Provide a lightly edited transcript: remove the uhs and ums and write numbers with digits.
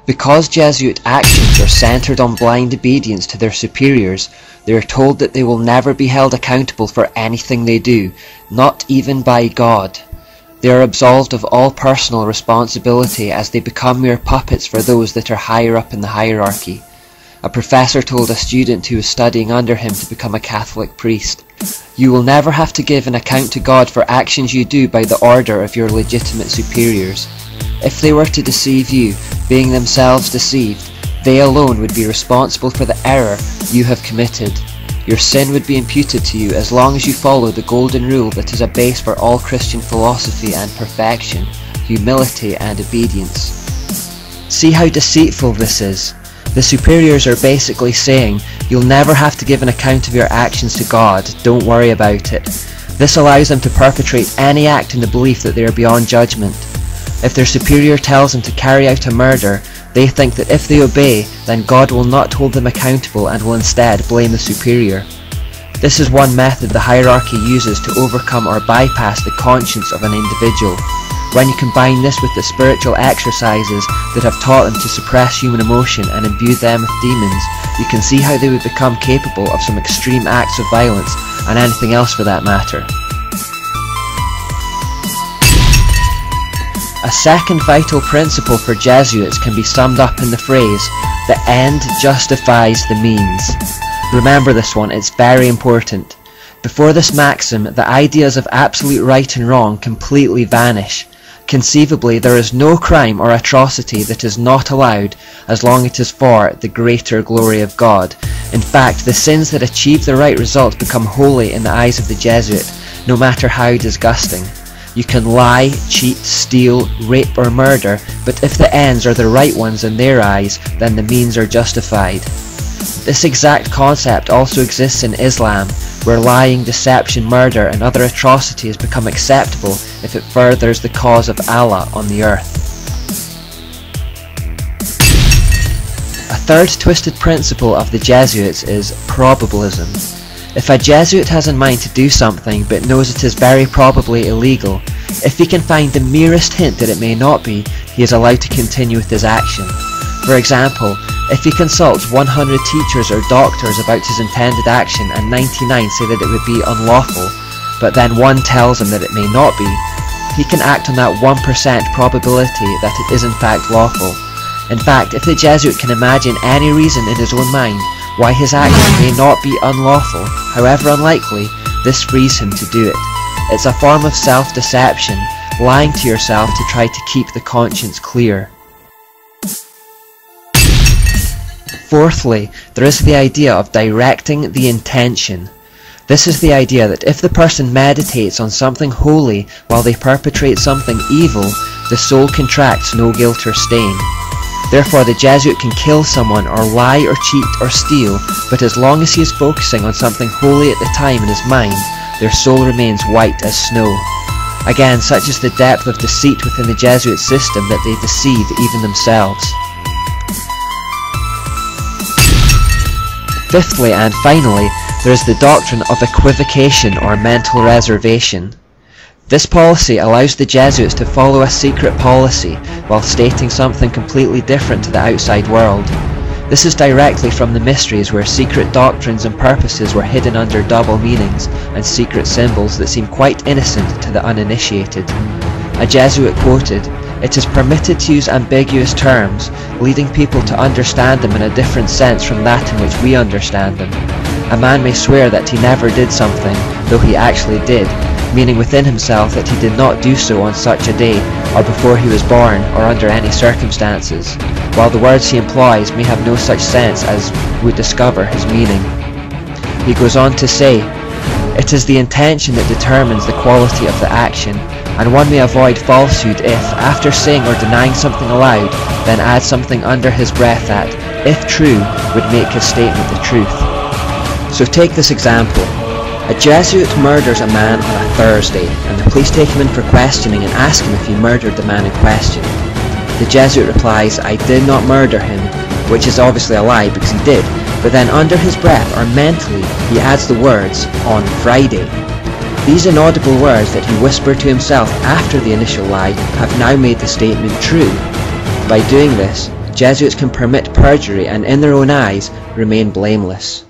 Because Jesuit actions are centered on blind obedience to their superiors, they are told that they will never be held accountable for anything they do, not even by God. They are absolved of all personal responsibility as they become mere puppets for those that are higher up in the hierarchy. A professor told a student who was studying under him to become a Catholic priest, "You will never have to give an account to God for actions you do by the order of your legitimate superiors. If they were to deceive you, being themselves deceived, they alone would be responsible for the error you have committed. Your sin would be imputed to you as long as you follow the golden rule that is a base for all Christian philosophy and perfection, humility and obedience." See how deceitful this is? The superiors are basically saying, you'll never have to give an account of your actions to God, don't worry about it. This allows them to perpetrate any act in the belief that they are beyond judgment. If their superior tells them to carry out a murder, they think that if they obey, then God will not hold them accountable and will instead blame the superior. This is one method the hierarchy uses to overcome or bypass the conscience of an individual. When you combine this with the spiritual exercises that have taught them to suppress human emotion and imbue them with demons, you can see how they would become capable of some extreme acts of violence, and anything else for that matter. A second vital principle for Jesuits can be summed up in the phrase, "The end justifies the means." Remember this one, it's very important. Before this maxim, the ideas of absolute right and wrong completely vanish. Conceivably, there is no crime or atrocity that is not allowed as long as it is for the greater glory of God. In fact, the sins that achieve the right result become holy in the eyes of the Jesuit, no matter how disgusting. You can lie, cheat, steal, rape or murder, but if the ends are the right ones in their eyes, then the means are justified. This exact concept also exists in Islam, where lying, deception, murder and other atrocities become acceptable if it furthers the cause of Allah on the earth. A third twisted principle of the Jesuits is probabilism. If a Jesuit has in mind to do something but knows it is very probably illegal, if he can find the merest hint that it may not be, he is allowed to continue with his action. For example, if he consults 100 teachers or doctors about his intended action and 99 say that it would be unlawful, but then one tells him that it may not be, he can act on that 1% probability that it is in fact lawful. In fact, if the Jesuit can imagine any reason in his own mind why his action may not be unlawful, however unlikely, this frees him to do it. It's a form of self-deception, lying to yourself to try to keep the conscience clear. Fourthly, there is the idea of directing the intention. This is the idea that if the person meditates on something holy while they perpetrate something evil, the soul contracts no guilt or stain. Therefore the Jesuit can kill someone or lie or cheat or steal, but as long as he is focusing on something holy at the time in his mind, their soul remains white as snow. Again, such is the depth of deceit within the Jesuit system that they deceive even themselves. Fifthly and finally, there is the doctrine of equivocation or mental reservation. This policy allows the Jesuits to follow a secret policy while stating something completely different to the outside world. This is directly from the mysteries where secret doctrines and purposes were hidden under double meanings and secret symbols that seem quite innocent to the uninitiated. A Jesuit quoted, "It is permitted to use ambiguous terms, leading people to understand them in a different sense from that in which we understand them. A man may swear that he never did something, though he actually did, meaning within himself that he did not do so on such a day, or before he was born, or under any circumstances, while the words he employs may have no such sense as would discover his meaning." He goes on to say, "It is the intention that determines the quality of the action, and one may avoid falsehood if, after saying or denying something aloud, then add something under his breath that, if true, would make his statement the truth." So take this example. A Jesuit murders a man on a Thursday, and the police take him in for questioning and ask him if he murdered the man in question. The Jesuit replies, "I did not murder him," which is obviously a lie because he did, but then under his breath or mentally he adds the words, "on Friday." These inaudible words that he whispered to himself after the initial lie have now made the statement true. By doing this, Jesuits can permit perjury and in their own eyes remain blameless.